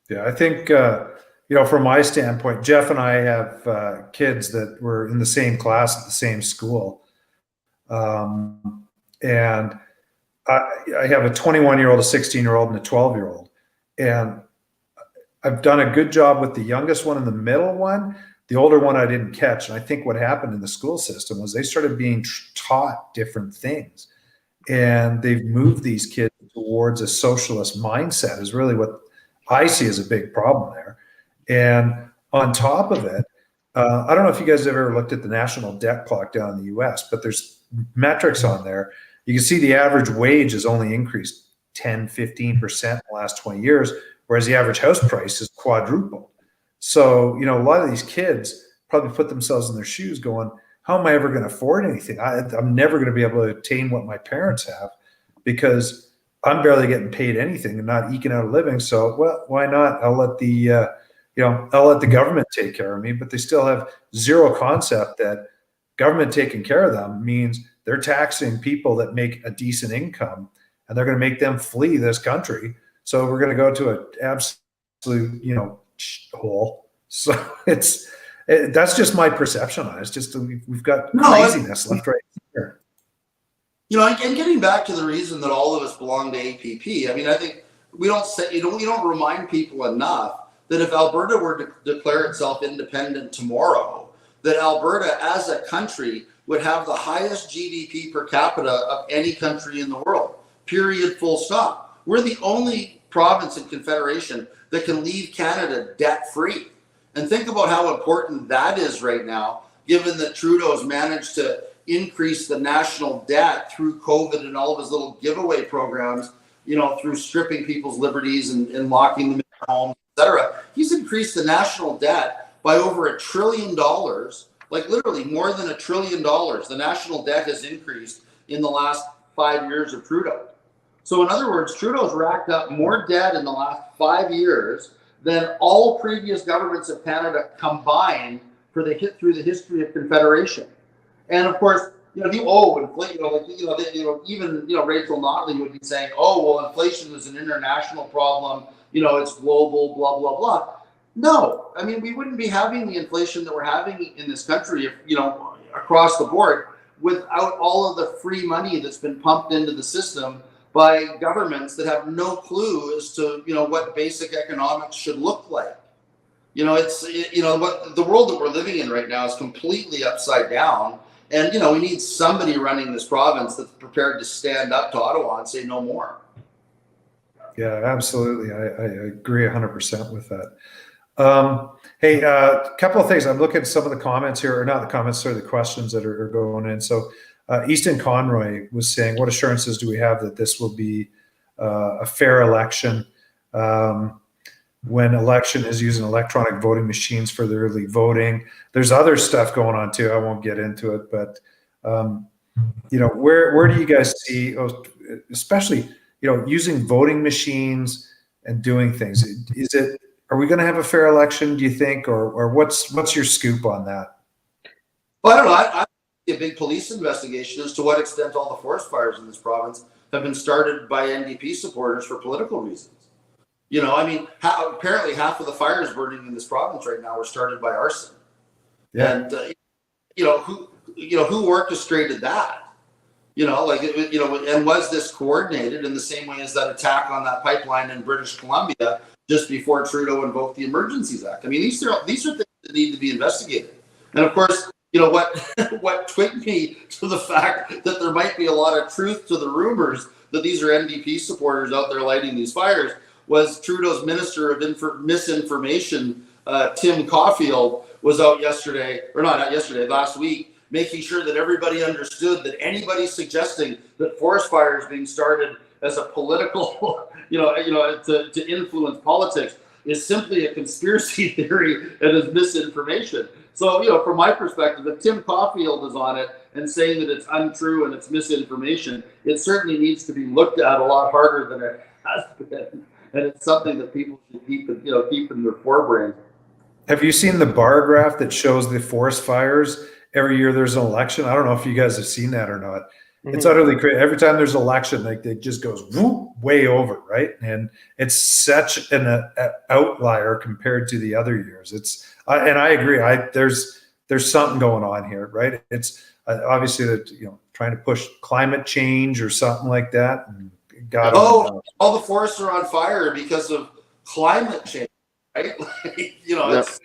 Yeah, I think. You know, from my standpoint, Jeff and I have kids that were in the same class at the same school. And I have a 21-year-old, a 16-year-old, and a 12-year-old. And I've done a good job with the youngest one and the middle one. The older one I didn't catch. And I think what happened in the school system was they started being taught different things. And they've moved these kids towards a socialist mindset is really what I see as a big problem there. And on top of it, I don't know if you guys have ever looked at the national debt clock down in the US, but there's metrics on there. You can see the average wage has only increased 10, 15% in the last 20 years, whereas the average house price is quadrupled. So, you know, a lot of these kids probably put themselves in their shoes going, how am I ever going to afford anything? I'm never going to be able to attain what my parents have because I'm barely getting paid anything and not eking out a living. So, well, why not? I'll let the government take care of me, but they still have zero concept that government taking care of them means they're taxing people that make a decent income, and they're going to make them flee this country. So we're going to go to an absolute, you know, hole. So that's just my perception on it. It's just we've got craziness left right here. You know, and getting back to the reason that all of us belong to APP, I mean, I think we don't remind people enough that if Alberta were to declare itself independent tomorrow, that Alberta as a country would have the highest GDP per capita of any country in the world, period, full stop. We're the only province in Confederation that can leave Canada debt-free. And think about how important that is right now, given that Trudeau's managed to increase the national debt through COVID and all of his little giveaway programs, you know, through stripping people's liberties and locking them in their homes, etc. He's increased the national debt by over $1 trillion, like literally more than $1 trillion. The national debt has increased in the last 5 years of Trudeau. So in other words, Trudeau's racked up more debt in the last 5 years than all previous governments of Canada combined through the history of Confederation. And of course, even Rachel Notley would be saying, "Oh, well, inflation is an international problem. It's global, blah blah blah." No, I mean, we wouldn't be having the inflation that we're having in this country, across the board, without all of the free money that's been pumped into the system by governments that have no clue as to what basic economics should look like. What the world that we're living in right now is completely upside down, and we need somebody running this province that's prepared to stand up to Ottawa and say no more. Yeah, absolutely. I agree 100% with that. Hey, a couple of things. I'm looking at some of the comments here, or not the comments, sorry, the questions that are going in. So Easton Conroy was saying, what assurances do we have that this will be a fair election when election is using electronic voting machines for the early voting? There's other stuff going on too. I won't get into it, but where do you guys see, especially using voting machines and doing things? Are we going to have a fair election, do you think, or what's your scoop on that? Well, I don't know. I see a big police investigation as to what extent all the forest fires in this province have been started by NDP supporters for political reasons. Apparently half of the fires burning in this province right now were started by arson. Yeah. And who orchestrated that? And was this coordinated in the same way as that attack on that pipeline in British Columbia just before Trudeau invoked the Emergencies Act? I mean, these are things that need to be investigated. And of course, what twigged me to the fact that there might be a lot of truth to the rumors that these are NDP supporters out there lighting these fires was Trudeau's Minister of Misinformation, Tim Caulfield, was out last week, making sure that everybody understood that anybody suggesting that forest fires being started as a political, to influence politics is simply a conspiracy theory and is misinformation. So, from my perspective, if Tim Caulfield is on it and saying that it's untrue and it's misinformation, it certainly needs to be looked at a lot harder than it has been. And it's something that people should keep in their forebrain. Have you seen the bar graph that shows the forest fires every year there's an election? I don't know if you guys have seen that or not. Mm-hmm. It's utterly crazy. Every time there's an election, it just goes whoop, way over, right? And it's such an outlier compared to the other years. And I agree. There's something going on here, right? It's obviously that trying to push climate change or something like that. And all the forests are on fire because of climate change, right? It's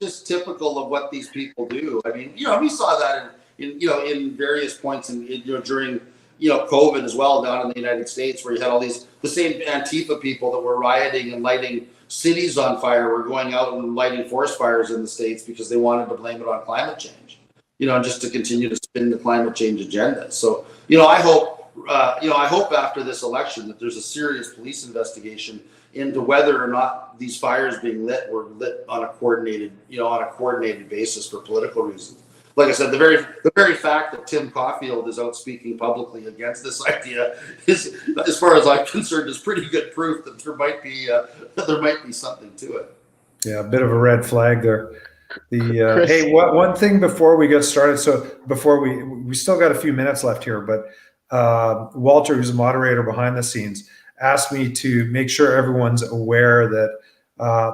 just typical of what these people do. I mean, we saw that in various points during COVID as well down in the United States, where you had the same Antifa people that were rioting and lighting cities on fire were going out and lighting forest fires in the States because they wanted to blame it on climate change, just to continue to spin the climate change agenda. So, I hope after this election that there's a serious police investigation into whether or not these fires being lit were lit on a coordinated basis for political reasons. Like I said, the very fact that Tim Caulfield is out speaking publicly against this idea is, as far as I'm concerned, is pretty good proof that there might be something to it. Yeah, a bit of a red flag there. Hey, one thing before we get started. So before we still got a few minutes left here, but Walter, who's a moderator behind the scenes, asked me to make sure everyone's aware that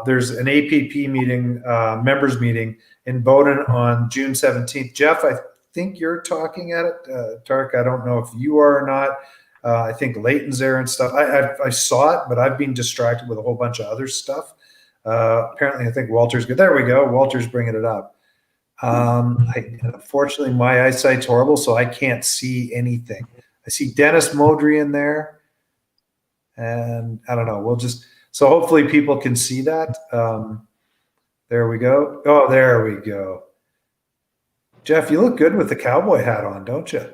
there's an APP meeting, members meeting in Bowden on June 17th. Jeff, I think you're talking at it. Tariq, I don't know if you are or not. I think Leighton's there and stuff. I saw it, but I've been distracted with a whole bunch of other stuff. Apparently, I think Walter's good. There we go. Walter's bringing it up. Unfortunately, my eyesight's horrible, so I can't see anything. I see Dennis Modry in there, and I don't know. So hopefully people can see that. There we go. Oh, there we go. Jeff, you look good with the cowboy hat on, don't you?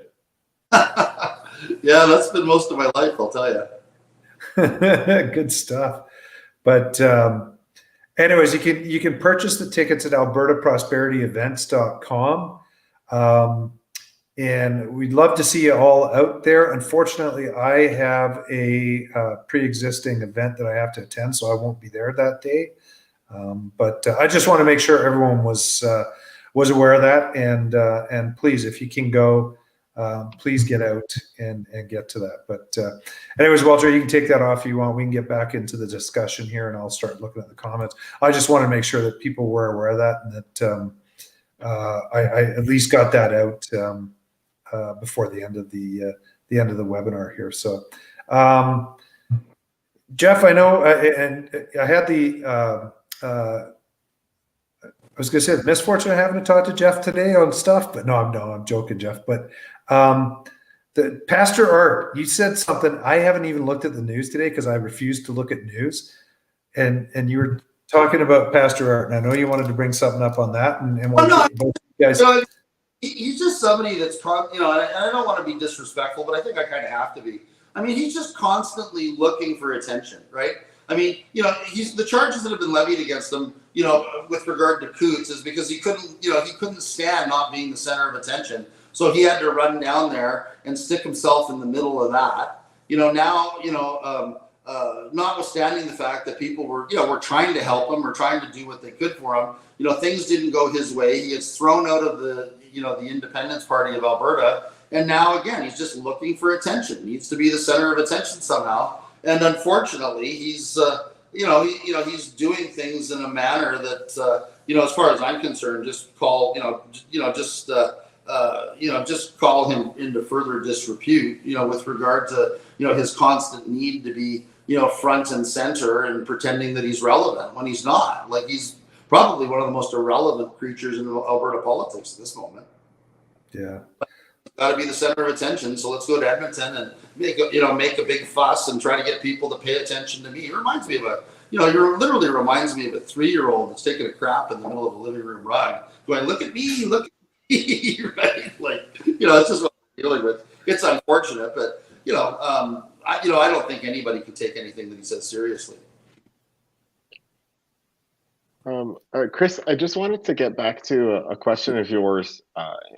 Yeah, that's been most of my life, I'll tell you. Good stuff. But anyways, you can purchase the tickets at albertaprosperityevents.com. And we'd love to see you all out there. Unfortunately, I have a pre-existing event that I have to attend, so I won't be there that day. But I just want to make sure everyone was aware of that, and please, if you can go, please get out and get to that. But anyways, Walter, you can take that off if you want. We can get back into the discussion here, and I'll start looking at the comments. I just want to make sure that people were aware of that, and that I at least got that out before the end of the webinar here. So, Jeff, I know, and I had I was going to say the misfortune of having to talk to Jeff today on stuff, but no, I'm joking, Jeff. But the Pastor Art, you said something. I haven't even looked at the news today because I refuse to look at news, and you were talking about Pastor Art, and I know you wanted to bring something up on that, and you guys. He's just somebody that's, and I don't want to be disrespectful, but I think I kind of have to be. I mean, he's just constantly looking for attention, right? I mean, the charges that have been levied against him, with regard to Coots, is because he couldn't stand not being the center of attention. So he had to run down there and stick himself in the middle of that. Notwithstanding the fact that people were trying to help him or trying to do what they could for him, things didn't go his way. He gets thrown out of the Independence Party of Alberta, and now again he's just looking for attention. He needs to be the center of attention somehow, and unfortunately, he's he's doing things in a manner that as far as I'm concerned, just call him into further disrepute. With regard to his constant need to be front and center and pretending that he's relevant when he's not. Like, he's probably one of the most irrelevant creatures in Alberta politics at this moment. Yeah. Got to be the center of attention. So let's go to Edmonton and make a big fuss and try to get people to pay attention to me. It reminds me of literally reminds me of a 3-year-old that's taking a crap in the middle of a living room rug, going, "Look at me, look at me," right? Like, it's just what we're dealing with. It's unfortunate, but I don't think anybody can take anything that he says seriously. Chris, I just wanted to get back to a question of yours,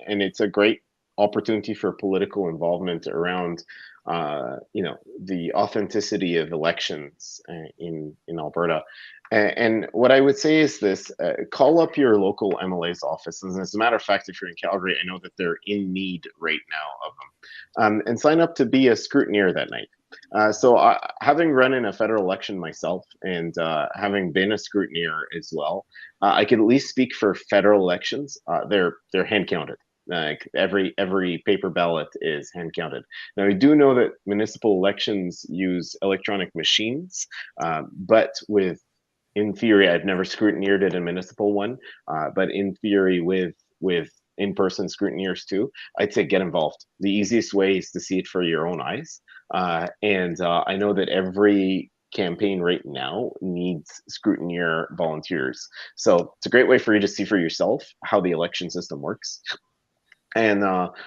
and it's a great opportunity for political involvement around, the authenticity of elections in Alberta. And what I would say is this: call up your local MLA's office. And as a matter of fact, if you're in Calgary, I know that they're in need right now of them, and sign up to be a scrutineer that night. So having run in a federal election myself, and having been a scrutineer as well, I can at least speak for federal elections. They're hand counted. Like, every paper ballot is hand counted. Now, I do know that municipal elections use electronic machines, but in theory, I've never scrutineered at a municipal one, but in theory, with in-person scrutineers too, I'd say get involved. The easiest way is to see it for your own eyes. And I know that every campaign right now needs scrutineer volunteers. So it's a great way for you to see for yourself how the election system works. And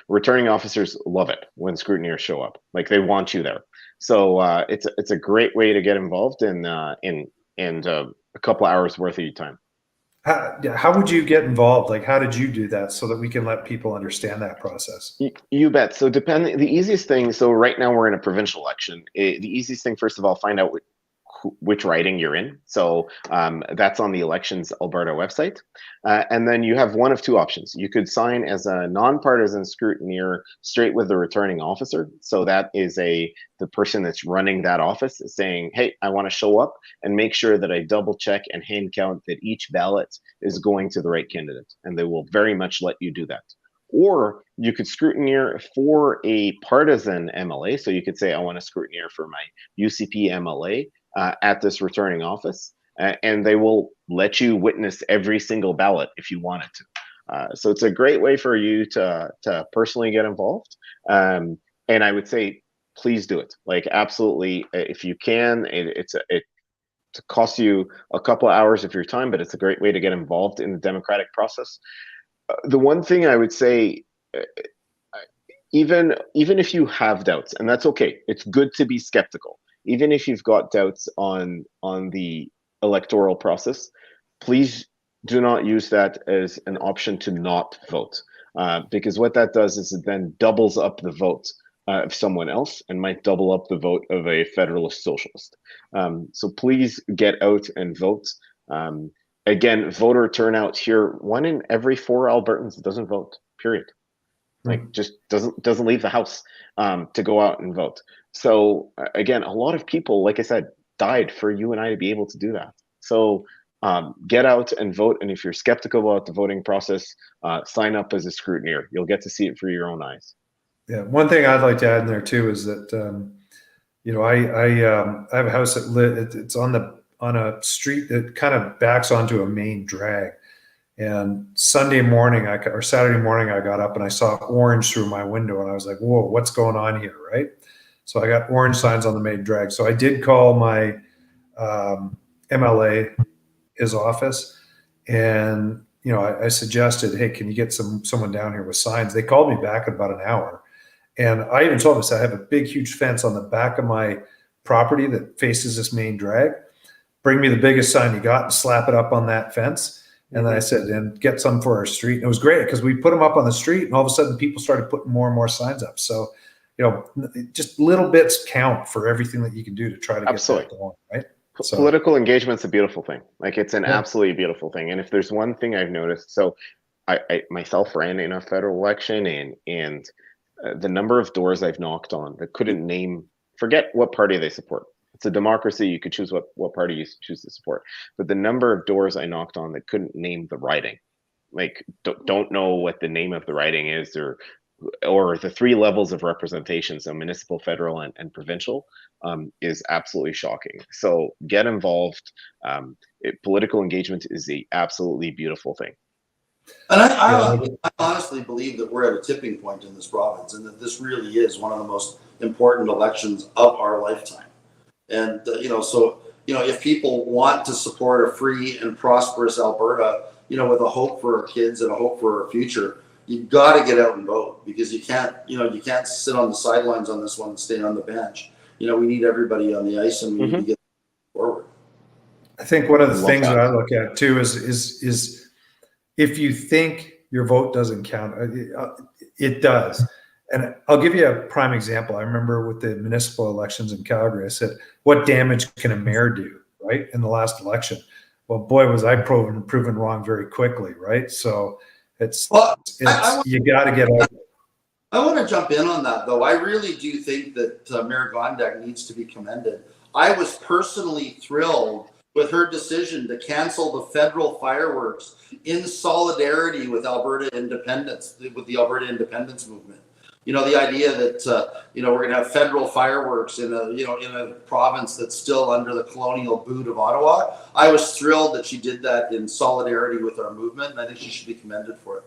returning officers love it when scrutineers show up. Like, they want you there. So it's a great way to get involved in a couple hours worth of your time. How would you get involved? Like, how did you do that so that we can let people understand that process? You bet. So the easiest thing, so right now we're in a provincial election. The easiest thing, first of all, find out which riding you're in. So that's on the Elections Alberta website. And then you have one of two options. You could sign as a nonpartisan scrutineer straight with the returning officer. So that is the person that's running that office is saying, "Hey, I want to show up and make sure that I double check and hand count that each ballot is going to the right candidate." And they will very much let you do that. Or you could scrutineer for a partisan MLA. So you could say, "I want to scrutineer for my UCP MLA at this returning office," and they will let you witness every single ballot if you wanted to. So it's a great way for you to personally get involved. And I would say, please do it. Like, absolutely, if you can. It costs you a couple of hours of your time, but it's a great way to get involved in the democratic process. The one thing I would say, even if you have doubts, and that's okay, it's good to be skeptical. Even if you've got doubts on the electoral process, please do not use that as an option to not vote. because what that does is it then doubles up the vote of someone else and might double up the vote of a federalist socialist. So please get out and vote. Again, voter turnout here, 1 in every 4 Albertans doesn't vote, period. Like, just doesn't leave the house to go out and vote. So again, a lot of people, like I said, died for you and I to be able to do that. So get out and vote. And if you're skeptical about the voting process, sign up as a scrutineer. You'll get to see it through your own eyes. Yeah, one thing I'd like to add in there too is that I have a house that it's on a street that kind of backs onto a main drag. And Saturday morning, I got up and I saw orange through my window, and I was like, "Whoa, what's going on here?" Right? So I got orange signs on the main drag. So I did call my MLA, his office, and I suggested, "Hey, can you get someone down here with signs?" They called me back in about an hour. And I even told him, I have a big, huge fence on the back of my property that faces this main drag. Bring me the biggest sign you got and slap it up on that fence. And then I said, and get some for our street. And it was great because we put them up on the street, and all of a sudden people started putting more and more signs up. So, just little bits count for everything that you can do to try to get that going, right? So, political engagement's a beautiful thing. Like, it's an absolutely beautiful thing. And if there's one thing I've noticed, so I myself ran in a federal election, and the number of doors I've knocked on that couldn't name, forget what party they support. It's a democracy. You could choose what party you choose to support. But the number of doors I knocked on that couldn't name the riding, like don't know what the name of the riding is, or the 3 levels of representation, so municipal, federal, and provincial, is absolutely shocking. So get involved. Political engagement is a absolutely beautiful thing. And I honestly believe that we're at a tipping point in this province, and that this really is one of the most important elections of our lifetime. And if people want to support a free and prosperous Alberta, with a hope for our kids and a hope for our future, you've got to get out and vote, because you can't sit on the sidelines on this one and stay on the bench. We need everybody on the ice, and we need to get forward. I think one of the things that I look at too is if you think your vote doesn't count, it does. And I'll give you a prime example. I remember with the municipal elections in Calgary, I said, "What damage can a mayor do?" Right, in the last election. Well, boy, was I proven wrong very quickly. Right, so you got to get out. I want to jump in on that, though. I really do think that Mayor Gondek needs to be commended. I was personally thrilled with her decision to cancel the federal fireworks in solidarity with Alberta independence, with the Alberta independence movement. The idea that we're going to have federal fireworks in a province that's still under the colonial boot of Ottawa. I was thrilled that she did that in solidarity with our movement, and I think she should be commended for it.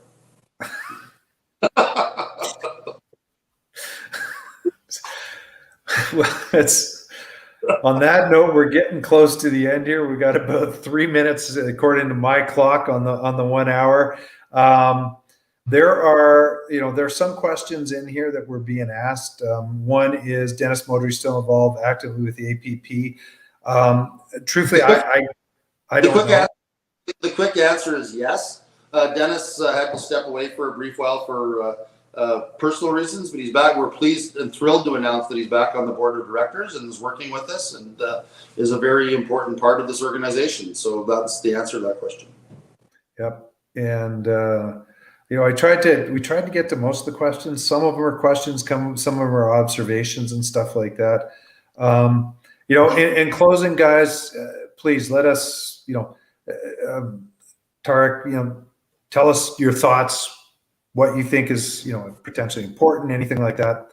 Well, on that note, we're getting close to the end here. We got about 3 minutes according to my clock on the 1 hour. There's some questions in here that were being asked. One is, Dennis Modry still involved actively with the APP? Truthfully, I don't know. The quick answer is yes. Dennis had to step away for a brief while for personal reasons, but he's back. We're pleased and thrilled to announce that he's back on the board of directors and is working with us, and is a very important part of this organization. So that's the answer to that question. Yep. And we tried to get to most of the questions. Some of them are questions, some of them are observations and stuff like that. In closing, guys, please let us, Tariq, tell us your thoughts, what you think is, potentially important, anything like that.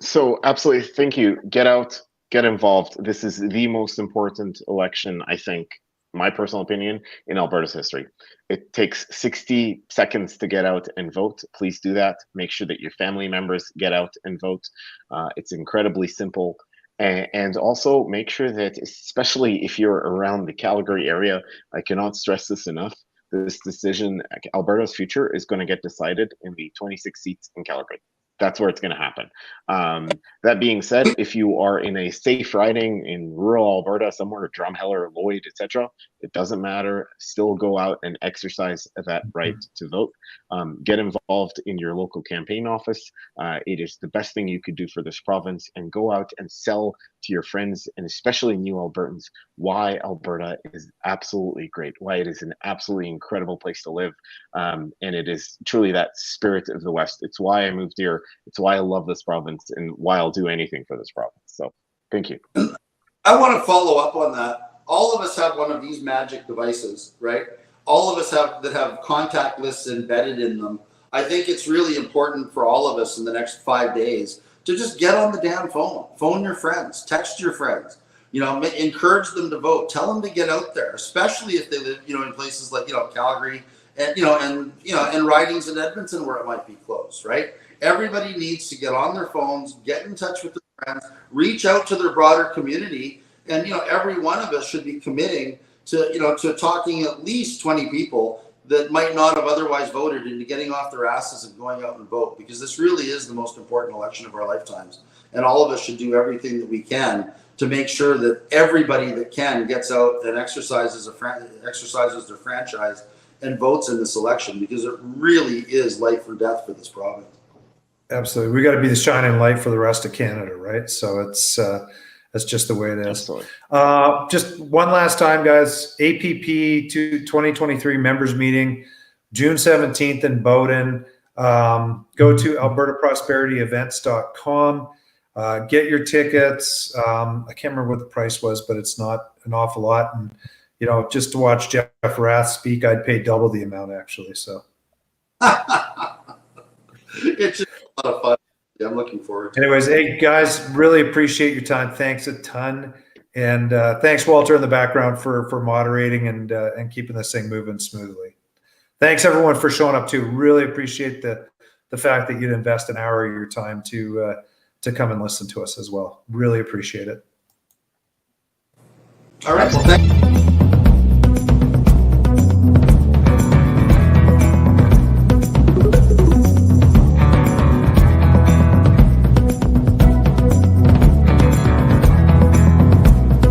So absolutely. Thank you. Get out, get involved. This is the most important election, I think, my personal opinion, in Alberta's history. It takes 60 seconds to get out and vote. Please do that. Make sure that your family members get out and vote. It's incredibly simple. And also make sure that, especially if you're around the Calgary area, I cannot stress this enough, this decision, Alberta's future is going to get decided in the 26 seats in Calgary. that's where it's going to happen. That being said, if you are in a safe riding in rural Alberta, somewhere, Drumheller, Lloyd, etc., it doesn't matter. Still go out and exercise that right to vote. Get involved in your local campaign office. It is the best thing you could do for this province, and go out and sell to your friends, and especially new Albertans, why Alberta is absolutely great, why it is an absolutely incredible place to live. And it is truly that spirit of the West. It's why I moved here. It's why I love this province, and why I'll do anything for this province. So thank you. I want to follow up on that. All of us have one of these magic devices, right? All of us have contact lists embedded in them. I think it's really important for all of us in the next 5 days to just get on the damn phone your friends, text your friends, encourage them to vote, tell them to get out there, especially if they live, in places like, Calgary and ridings in Edmonton where it might be close, right? Everybody needs to get on their phones, get in touch with their friends, reach out to their broader community. And, every one of us should be committing to talking at least 20 people that might not have otherwise voted into getting off their asses and going out and vote, because this really is the most important election of our lifetimes. And all of us should do everything that we can to make sure that everybody that can gets out and exercises their franchise and votes in this election, because it really is life or death for this province. Absolutely. We got to be the shining light for the rest of Canada, right? So that's just the way it is. Absolutely. Just one last time, guys. APP 2023 members meeting, June 17th in Bowden. Go to albertaprosperityevents.com. Get your tickets. I can't remember what the price was, but it's not an awful lot. And, just to watch Jeff Rath speak, I'd pay double the amount, actually. So it's just a lot of fun. Yeah, I'm looking forward to it. Anyways, hey, guys, really appreciate your time. Thanks a ton. And thanks, Walter, in the background for moderating and keeping this thing moving smoothly. Thanks, everyone, for showing up, too. Really appreciate the fact that you'd invest an hour of your time to come and listen to us as well. Really appreciate it. All right. Well, thank you.